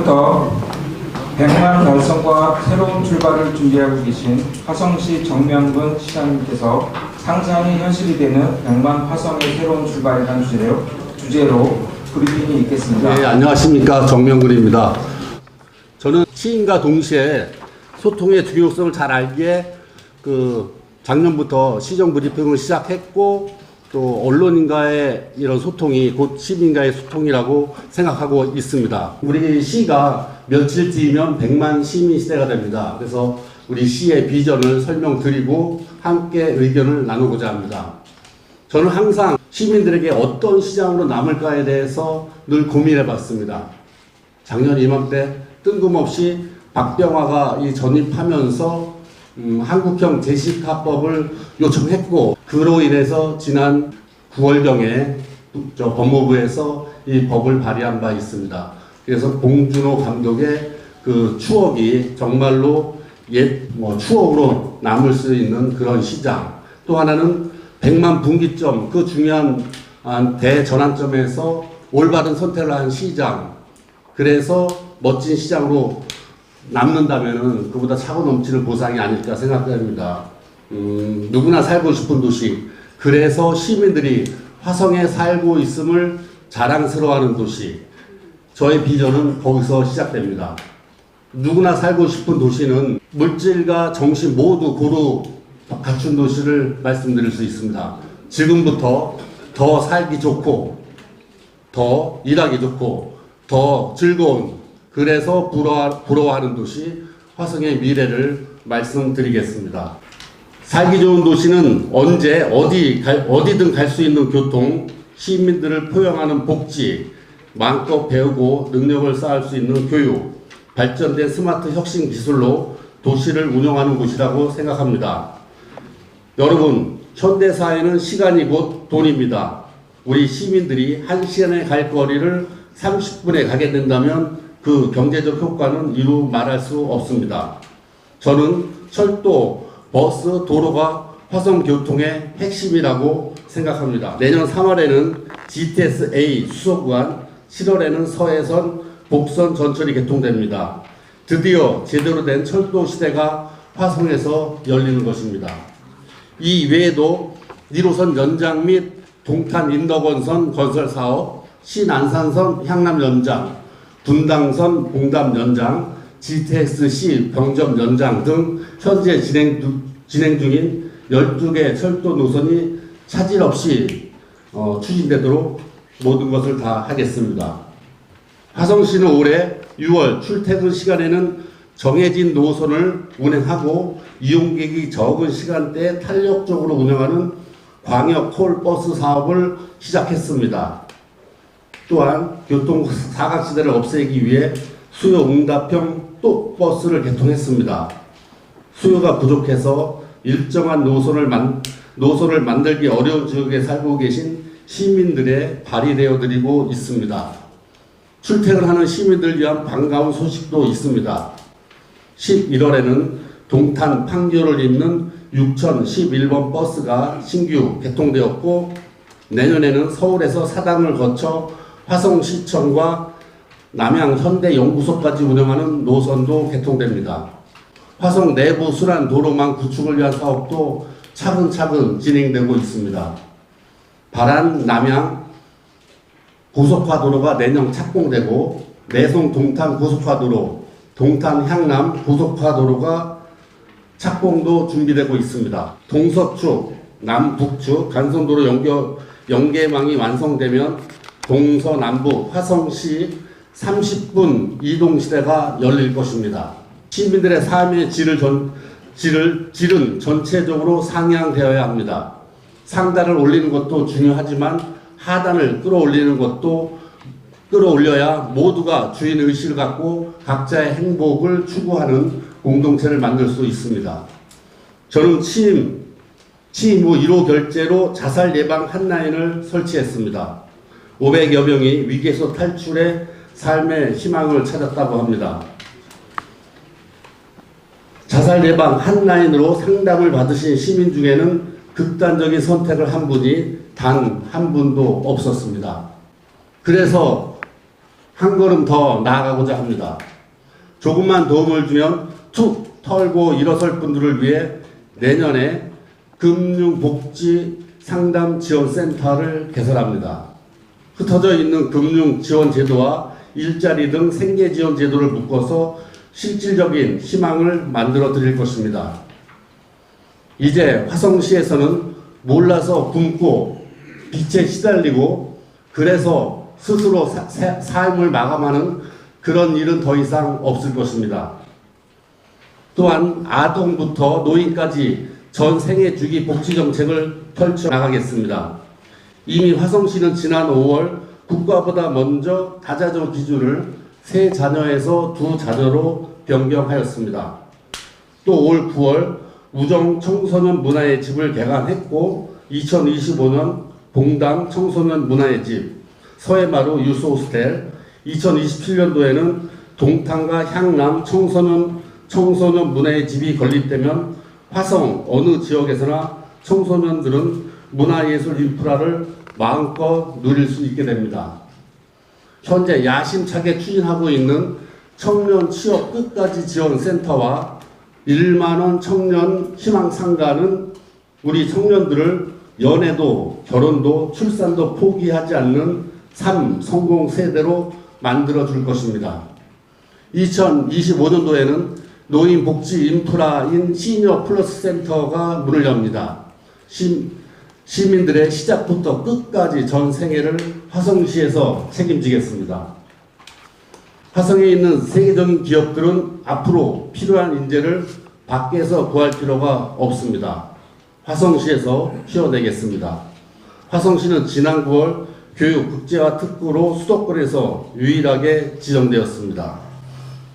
지금부터 100만 달성과 새로운 출발을 준비하고 계신 화성시 정명근 시장님께서 상상이 현실이 되는 100만 화성의 새로운 출발이라는 주제로 브리핑이 있겠습니다. 네, 안녕하십니까. 정명근입니다. 저는 시인과 동시에 소통의 중요성을 잘 알기에 작년부터 시정 브리핑을 시작했고, 또 언론인과의 이런 소통이 곧 시민과의 소통이라고 생각하고 있습니다. 우리 시가 며칠 뒤면 100만 시민 시대가 됩니다. 그래서 우리 시의 비전을 설명드리고 함께 의견을 나누고자 합니다. 저는 항상 시민들에게 어떤 시장으로 남을까에 대해서 늘 고민해 봤습니다. 작년 이맘때 뜬금없이 박병화가 전입하면서 한국형 제시카법을 요청했고, 그로 인해서 지난 9월경에 법무부에서 이 법을 발의한 바 있습니다. 그래서 봉준호 감독의 그 추억이 정말로 추억으로 남을 수 있는 그런 시장. 또 하나는 100만 분기점, 그 중요한 대전환점에서 올바른 선택을 한 시장. 그래서 멋진 시장으로 남는다면은 그보다 차고 넘치는 보상이 아닐까 생각됩니다. 누구나 살고 싶은 도시. 그래서 시민들이 화성에 살고 있음을 자랑스러워하는 도시. 저의 비전은 거기서 시작됩니다. 누구나 살고 싶은 도시는 물질과 정신 모두 고루 갖춘 도시를 말씀드릴 수 있습니다. 지금부터 더 살기 좋고, 더 일하기 좋고, 더 즐거운, 그래서 부러워하는 도시 화성의 미래를 말씀드리겠습니다. 살기 좋은 도시는 언제 어디든 갈 수 있는 교통, 시민들을 포용하는 복지, 마음껏 배우고 능력을 쌓을 수 있는 교육, 발전된 스마트 혁신 기술로 도시를 운영하는 곳이라고 생각합니다. 여러분, 현대사회는 시간이 곧 돈입니다. 우리 시민들이 1시간에 갈 거리를 30분에 가게 된다면 그 경제적 효과는 이루 말할 수 없습니다. 저는 철도, 버스, 도로가 화성교통의 핵심이라고 생각합니다. 내년 3월에는 GTS-A 수서구간, 7월에는 서해선, 복선 전철이 개통됩니다. 드디어 제대로 된 철도 시대가 화성에서 열리는 것입니다. 이 외에도 1호선 연장 및 동탄 인덕원선 건설 사업, 신안산선 향남 연장, 분당선 봉담 연장, GTX-C 병점 연장 등 현재 진행 중인 12개 철도 노선이 차질 없이 추진되도록 모든 것을 다 하겠습니다. 화성시는 올해 6월 출퇴근 시간에는 정해진 노선을 운행하고 이용객이 적은 시간대에 탄력적으로 운영하는 광역 콜버스 사업을 시작했습니다. 또한 교통 사각지대를 없애기 위해 수요 응답형 또 버스를 개통했습니다. 수요가 부족해서 일정한 노선을 만들기 어려운 지역에 살고 계신 시민들의 발휘되어 드리고 있습니다. 출퇴근하는 시민들 위한 반가운 소식도 있습니다. 11월에는 동탄 판교를 잇는 6011번 버스가 신규 개통되었고, 내년에는 서울에서 사당을 거쳐 화성시청과 남양현대연구소까지 운영하는 노선도 개통됩니다. 화성 내부 순환 도로망 구축을 위한 사업도 차근차근 진행되고 있습니다. 발안 남양 고속화도로가 내년 착공되고, 내송 동탄 고속화도로, 동탄 향남 고속화도로가 착공도 준비되고 있습니다. 동서축, 남북축 간선도로 연계망이 완성되면 동서남북 화성시 30분 이동시대가 열릴 것입니다. 시민들의 삶의 질은 전체적으로 상향되어야 합니다. 상단을 올리는 것도 중요하지만 하단을 끌어올려야 모두가 주인의식을 갖고 각자의 행복을 추구하는 공동체를 만들 수 있습니다. 저는 취임 후 1호 결제로 자살 예방 핫라인을 설치했습니다. 500여 명이 위기에서 탈출해 삶의 희망을 찾았다고 합니다. 자살 예방 핫라인으로 상담을 받으신 시민 중에는 극단적인 선택을 한 분이 단 한 분도 없었습니다. 그래서 한 걸음 더 나아가고자 합니다. 조금만 도움을 주면 툭 털고 일어설 분들을 위해 내년에 금융복지상담지원센터를 개설합니다. 흩어져 있는 금융지원제도와 일자리 등 생계지원제도를 묶어서 실질적인 희망을 만들어 드릴 것입니다. 이제 화성시에서는 몰라서 굶고 빚에 시달리고 그래서 스스로 삶을 마감하는 그런 일은 더 이상 없을 것입니다. 또한 아동부터 노인까지 전 생애 주기 복지 정책을 펼쳐 나가겠습니다. 이미 화성시는 지난 5월 국가보다 먼저 다자녀 기준을 3자녀에서 2자녀로 변경하였습니다. 또 올 9월 우정 청소년 문화의 집을 개관했고 2025년 봉담 청소년 문화의 집, 서해마루 유스호스텔, 2027년도에는 동탄과 향남 청소년 문화의 집이 건립되면 화성 어느 지역에서나 청소년들은 문화예술 인프라를 마음껏 누릴 수 있게 됩니다. 현재 야심차게 추진하고 있는 청년 취업 끝까지 지원 센터와 1만원 청년 희망 상가는 우리 청년들을 연애도 결혼도 출산도 포기하지 않는 삶 성공 세대로 만들어 줄 것입니다. 2025년도에는 노인 복지 인프라인 시니어 플러스 센터가 문을 엽니다. 시민들의 시작부터 끝까지 전 생애를 화성시에서 책임지겠습니다. 화성에 있는 세계적인 기업들은 앞으로 필요한 인재를 밖에서 구할 필요가 없습니다. 화성시에서 키워내겠습니다. 화성시는 지난 9월 교육 국제화 특구로 수도권에서 유일하게 지정되었습니다.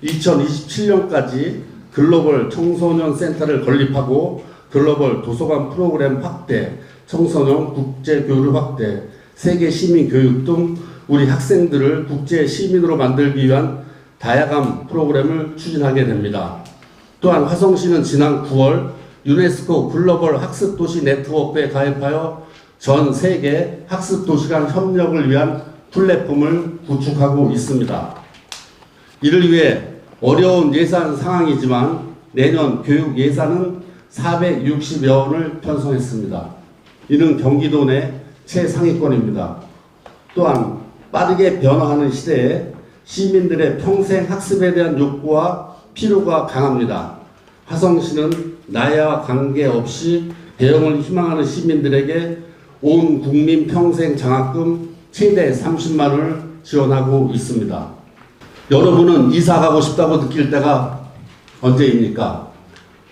2027년까지 글로벌 청소년 센터를 건립하고 글로벌 도서관 프로그램 확대, 청소년 국제 교류 확대, 세계 시민 교육 등 우리 학생들을 국제 시민으로 만들기 위한 다양한 프로그램을 추진하게 됩니다. 또한 화성시는 지난 9월 유네스코 글로벌 학습도시 네트워크에 가입하여 전 세계 학습도시 간 협력을 위한 플랫폼을 구축하고 있습니다. 이를 위해 어려운 예산 상황이지만 내년 교육 예산은 460여 원을 편성했습니다. 이는 경기도 내 최상위권입니다. 또한 빠르게 변화하는 시대에 시민들의 평생 학습에 대한 욕구와 필요가 강합니다. 화성시는 나이와 관계없이 배움을 희망하는 시민들에게 온 국민 평생 장학금 최대 30만 원을 지원하고 있습니다. 여러분은 이사 가고 싶다고 느낄 때가 언제입니까?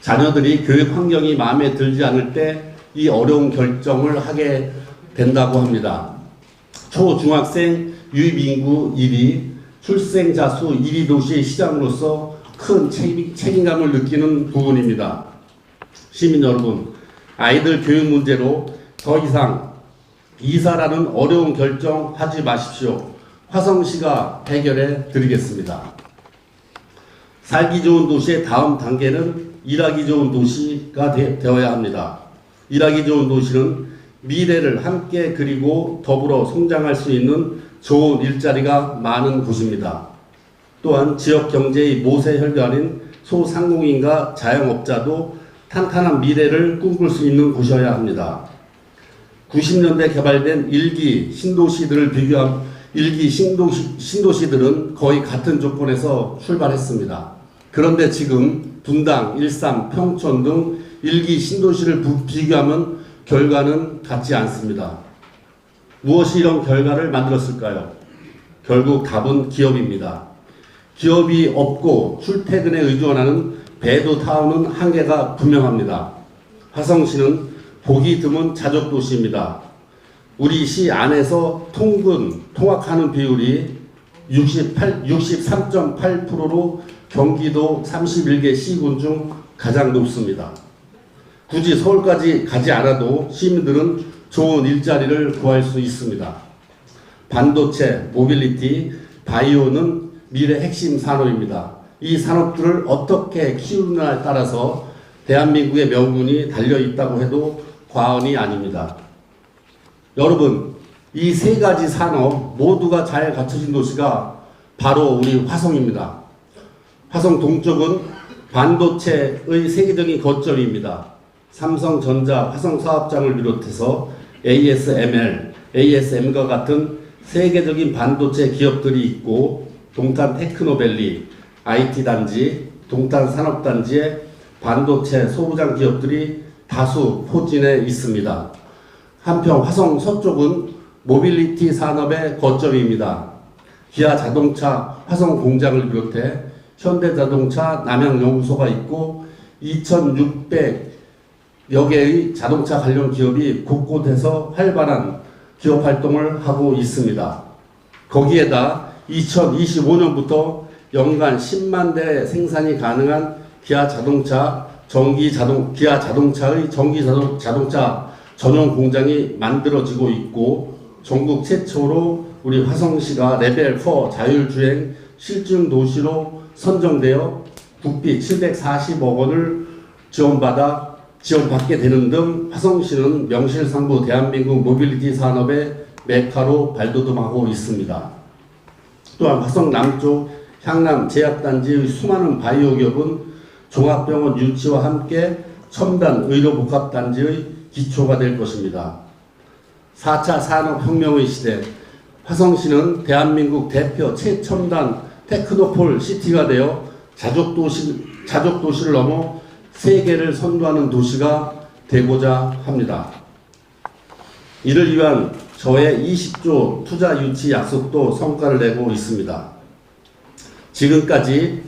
자녀들이 교육 환경이 마음에 들지 않을 때 이 어려운 결정을 하게 된다고 합니다. 초중학생 유입 인구 1위, 출생자 수 1위 도시의 시장으로서 큰 책임감을 느끼는 부분입니다. 시민 여러분, 아이들 교육 문제로 더 이상 이사라는 어려운 결정 하지 마십시오. 화성시가 해결해 드리겠습니다. 살기 좋은 도시의 다음 단계는 일하기 좋은 도시가 되어야 합니다. 일하기 좋은 도시는 미래를 함께 그리고 더불어 성장할 수 있는 좋은 일자리가 많은 곳입니다. 또한 지역 경제의 모세 혈관인 소상공인과 자영업자도 탄탄한 미래를 꿈꿀 수 있는 곳이어야 합니다. 90년대 개발된 일기 신도시들은 거의 같은 조건에서 출발했습니다. 그런데 지금 분당, 일산, 평촌 등 일기 신도시를 비교하면 결과는 같지 않습니다. 무엇이 이런 결과를 만들었을까요? 결국 답은 기업입니다. 기업이 없고 출퇴근에 의존하는 배도타운은 한계가 분명합니다. 화성시는 보기 드문 자족도시입니다. 우리 시 안에서 통학하는 비율이 63.8%로 경기도 31개 시군 중 가장 높습니다. 굳이 서울까지 가지 않아도 시민들은 좋은 일자리를 구할 수 있습니다. 반도체, 모빌리티, 바이오는 미래 핵심 산업입니다. 이 산업들을 어떻게 키우느냐에 따라서 대한민국의 명분이 달려있다고 해도 과언이 아닙니다. 여러분, 이 세 가지 산업 모두가 잘 갖춰진 도시가 바로 우리 화성입니다. 화성 동쪽은 반도체의 세계적인 거점입니다. 삼성전자 화성 사업장을 비롯해서 ASML, ASM과 같은 세계적인 반도체 기업들이 있고, 동탄 테크노밸리, IT 단지, 동탄 산업단지에 반도체 소부장 기업들이 다수 포진해 있습니다. 한편 화성 서쪽은 모빌리티 산업의 거점입니다. 기아 자동차 화성 공장을 비롯해 현대자동차 남양연구소가 있고 2,600여 개의 자동차 관련 기업이 곳곳에서 활발한 기업 활동을 하고 있습니다. 거기에다 2025년부터 연간 10만 대 생산이 가능한 기아 자동차의 자동차 전용 공장이 만들어지고 있고, 전국 최초로 우리 화성시가 레벨 4 자율주행 실증 도시로 선정되어 국비 740억 원을 지원받게 되는 등 화성시는 명실상부 대한민국 모빌리티 산업의 메카로 발돋움하고 있습니다. 또한 화성 남쪽 향남 제약단지의 수많은 바이오 기업은 종합병원 유치와 함께 첨단 의료복합단지의 기초가 될 것입니다. 4차 산업혁명의 시대, 화성시는 대한민국 대표 최첨단 테크노폴 시티가 되어 자족도시를 넘어 세계를 선도하는 도시가 되고자 합니다. 이를 위한 저의 20조 투자 유치 약속도 성과를 내고 있습니다. 지금까지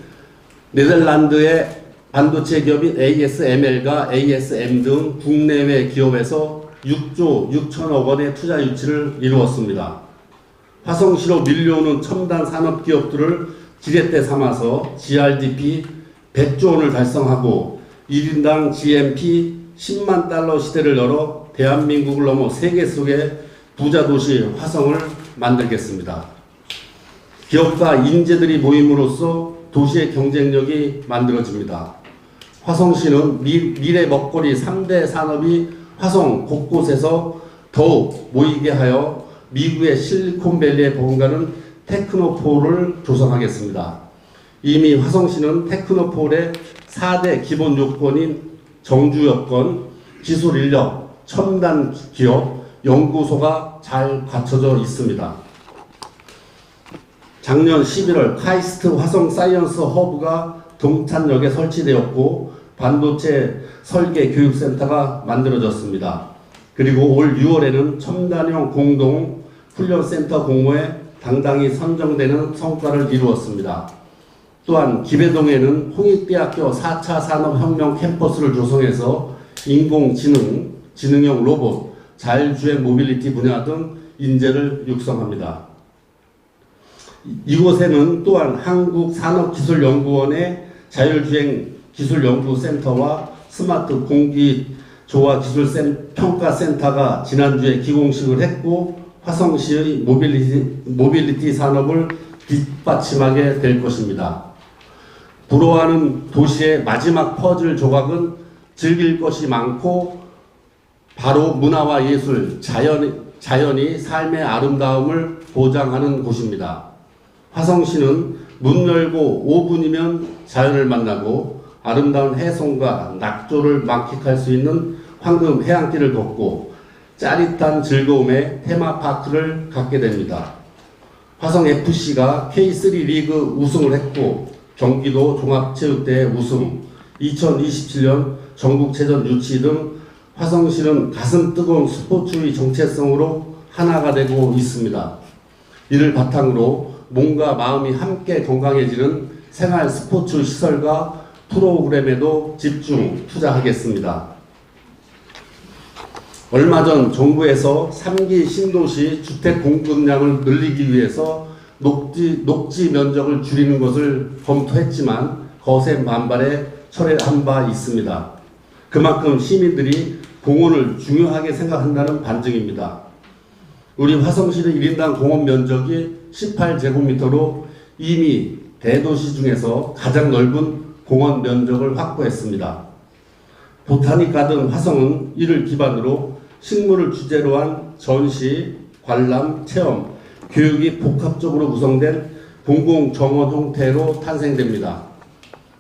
네덜란드의 반도체 기업인 ASML과 ASM 등 국내외 기업에서 6조 6천억 원의 투자 유치를 이루었습니다. 화성시로 밀려오는 첨단 산업 기업들을 지렛대 삼아서 GRDP 100조 원을 달성하고 1인당 GNP 10만 달러 시대를 열어 대한민국을 넘어 세계 속의 부자 도시 화성을 만들겠습니다. 기업과 인재들이 모임으로써 도시의 경쟁력이 만들어집니다. 화성시는 미래 먹거리 3대 산업이 화성 곳곳에서 더욱 모이게 하여 미국의 실리콘밸리에 버금가는 테크노폴을 조성하겠습니다. 이미 화성시는 테크노폴의 4대 기본 요건인 정주 여건, 기술 인력, 첨단 기업, 연구소가 잘 갖춰져 있습니다. 작년 11월 카이스트 화성 사이언스 허브가 동탄역에 설치되었고 반도체 설계 교육센터가 만들어졌습니다. 그리고 올 6월에는 첨단형 공동 훈련센터 공모에 당당히 선정되는 성과를 이루었습니다. 또한 기배동에는 홍익대학교 4차 산업혁명 캠퍼스를 조성해서 인공지능, 지능형 로봇, 자율주행 모빌리티 분야 등 인재를 육성합니다. 이곳에는 또한 한국산업기술연구원의 자율주행 기술연구센터와 스마트 공기조화 기술평가센터가 지난주에 기공식을 했고 화성시의 모빌리티 산업을 뒷받침하게 될 것입니다. 불어하는 도시의 마지막 퍼즐 조각은 즐길 것이 많고 바로 문화와 예술, 자연이 삶의 아름다움을 보장하는 곳입니다. 화성시는 문 열고 5분이면 자연을 만나고 아름다운 해송과 낙조를 만끽할 수 있는 황금 해안길을 걷고 짜릿한 즐거움의 테마파크를 갖게 됩니다. 화성FC가 K3 리그 우승을 했고 경기도 종합체육대회 우승, 2027년 전국체전 유치 등 화성시는 가슴 뜨거운 스포츠의 정체성으로 하나가 되고 있습니다. 이를 바탕으로 몸과 마음이 함께 건강해지는 생활 스포츠 시설과 프로그램에도 집중 투자하겠습니다. 얼마 전 정부에서 3기 신도시 주택 공급량을 늘리기 위해서 녹지 면적을 줄이는 것을 검토했지만 거센 반발에 철회한 바 있습니다. 그만큼 시민들이 공원을 중요하게 생각한다는 반증입니다. 우리 화성시는 1인당 공원 면적이 18제곱미터로 이미 대도시 중에서 가장 넓은 공원 면적을 확보했습니다. 보타닉 가든 화성은 이를 기반으로 식물을 주제로 한 전시, 관람, 체험, 교육이 복합적으로 구성된 공공정원 형태로 탄생됩니다.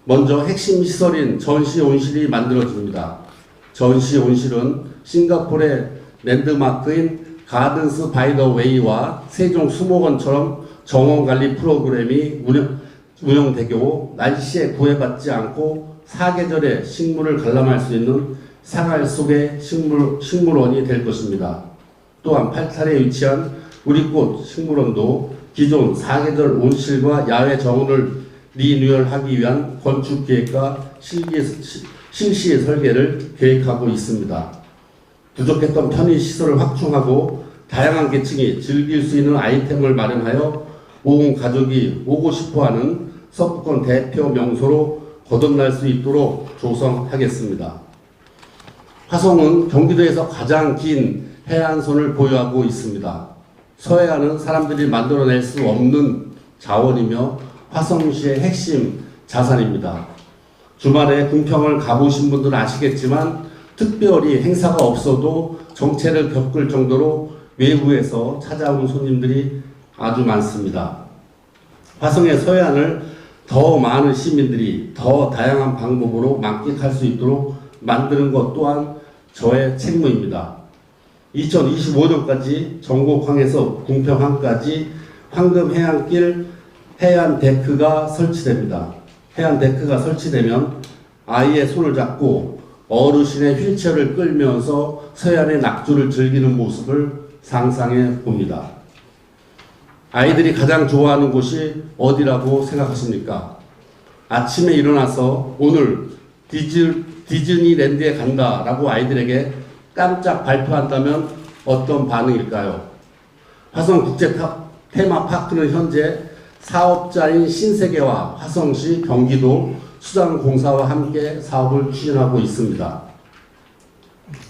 먼저 핵심 시설인 전시온실이 만들어집니다. 전시온실은 싱가포르의 랜드마크인 가든스 바이 더 웨이와 세종 수목원처럼 정원관리 프로그램이 운영되고 날씨에 구애받지 않고 사계절의 식물을 관람할 수 있는 생활 속의 식물원이 될 것입니다. 또한 팔탈에 위치한 우리꽃 식물원도 기존 사계절 온실과 야외 정원을 리뉴얼하기 위한 건축 계획과 실시 설계를 계획하고 있습니다. 부족했던 편의 시설을 확충하고 다양한 계층이 즐길 수 있는 아이템을 마련하여 온 가족이 오고 싶어하는 서부권 대표 명소로 거듭날 수 있도록 조성하겠습니다. 화성은 경기도에서 가장 긴 해안선을 보유하고 있습니다. 서해안은 사람들이 만들어낼 수 없는 자원이며 화성시의 핵심 자산입니다. 주말에 궁평을 가보신 분들은 아시겠지만 특별히 행사가 없어도 정체를 겪을 정도로 외부에서 찾아온 손님들이 아주 많습니다. 화성의 서해안을 더 많은 시민들이 더 다양한 방법으로 만끽할 수 있도록 만드는 것 또한 저의 책무입니다. 2025년까지 전곡항에서 궁평항까지 황금해안길 해안데크가 설치됩니다. 해안데크가 설치되면 아이의 손을 잡고 어르신의 휠체어를 끌면서 서해안의 낙조를 즐기는 모습을 상상해 봅니다. 아이들이 가장 좋아하는 곳이 어디라고 생각하십니까? 아침에 일어나서 오늘 디즈니랜드에 간다라고 아이들에게 깜짝 발표한다면 어떤 반응일까요? 화성국제 테마파크는 현재 사업자인 신세계와 화성시, 경기도 수산공사와 함께 사업을 추진하고 있습니다.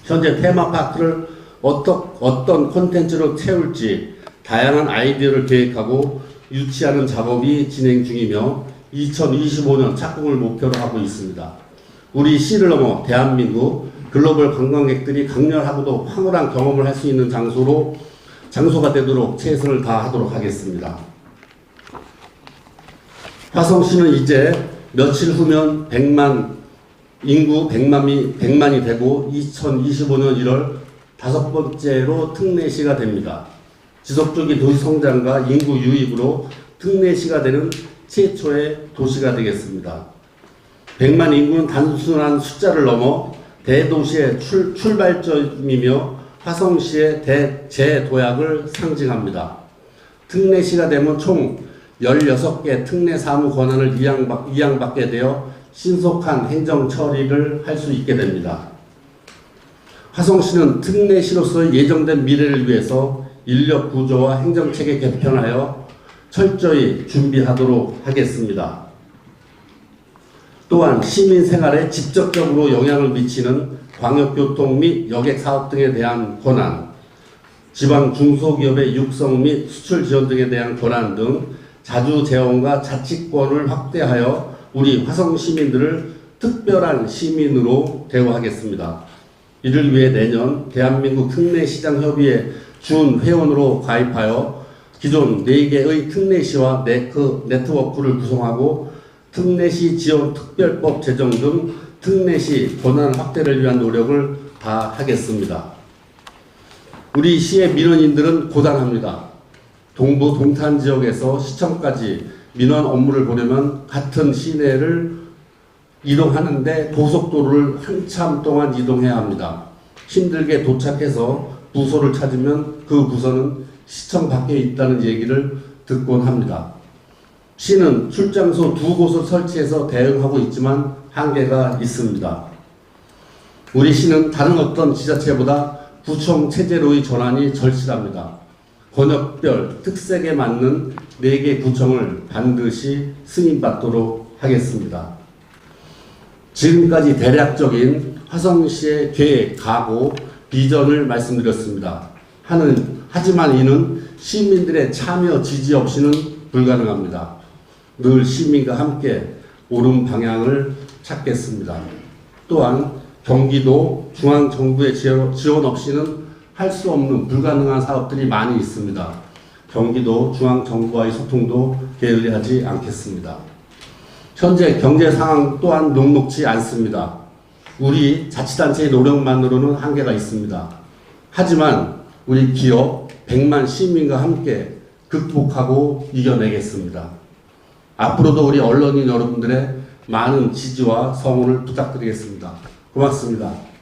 현재 테마파크를 어떤 콘텐츠로 채울지 다양한 아이디어를 계획하고 유치하는 작업이 진행 중이며 2025년 착공을 목표로 하고 있습니다. 우리 시를 넘어 대한민국 글로벌 관광객들이 강렬하고도 황홀한 경험을 할 수 있는 장소가 되도록 최선을 다하도록 하겠습니다. 화성시는 이제 며칠 후면 인구 100만이 되고 2025년 1월 5번째로 특례시가 됩니다. 지속적인 도시 성장과 인구 유입으로 특례시가 되는 최초의 도시가 되겠습니다. 100만 인구는 단순한 숫자를 넘어 대도시의 출발점이며 화성시의 재도약을 상징합니다. 특례시가 되면 총 16개 특례 사무 권한을 이양받게 되어 신속한 행정 처리를 할 수 있게 됩니다. 화성시는 특례시로서 예정된 미래를 위해서 인력 구조와 행정체계 개편하여 철저히 준비하도록 하겠습니다. 또한 시민 생활에 직접적으로 영향을 미치는 광역교통 및 여객 사업 등에 대한 권한, 지방 중소기업의 육성 및 수출 지원 등에 대한 권한 등 자주 재원과 자치권을 확대하여 우리 화성 시민들을 특별한 시민으로 대우하겠습니다. 이를 위해 내년 대한민국 특례시장협의회 준회원으로 가입하여 기존 4개의 특례시와 네트워크를 구성하고 특례시 지원 특별법 제정 등 특례시 권한 확대를 위한 노력을 다하겠습니다. 우리 시의 민원인들은 고단합니다. 동부 동탄 지역에서 시청까지 민원 업무를 보려면 같은 시내를 이동하는데 고속도로를 한참 동안 이동해야 합니다. 힘들게 도착해서 부서를 찾으면 그 부서는 시청 밖에 있다는 얘기를 듣곤 합니다. 시는 출장소 2곳을 설치해서 대응하고 있지만 한계가 있습니다. 우리 시는 다른 어떤 지자체보다 구청 체제로의 전환이 절실합니다. 권역별 특색에 맞는 4개 구청을 반드시 승인받도록 하겠습니다. 지금까지 대략적인 화성시의 계획, 각오, 비전을 말씀드렸습니다. 하지만 이는 시민들의 참여 지지 없이는 불가능합니다. 늘 시민과 함께 옳은 방향을 찾겠습니다. 또한 경기도 중앙정부의 지원 없이는 할 수 없는 불가능한 사업들이 많이 있습니다. 경기도 중앙정부와의 소통도 게을리하지 않겠습니다. 현재 경제 상황 또한 녹록지 않습니다. 우리 자치단체의 노력만으로는 한계가 있습니다. 하지만 우리 기업 100만 시민과 함께 극복하고 이겨내겠습니다. 앞으로도 우리 언론인 여러분들의 많은 지지와 성원을 부탁드리겠습니다. 고맙습니다.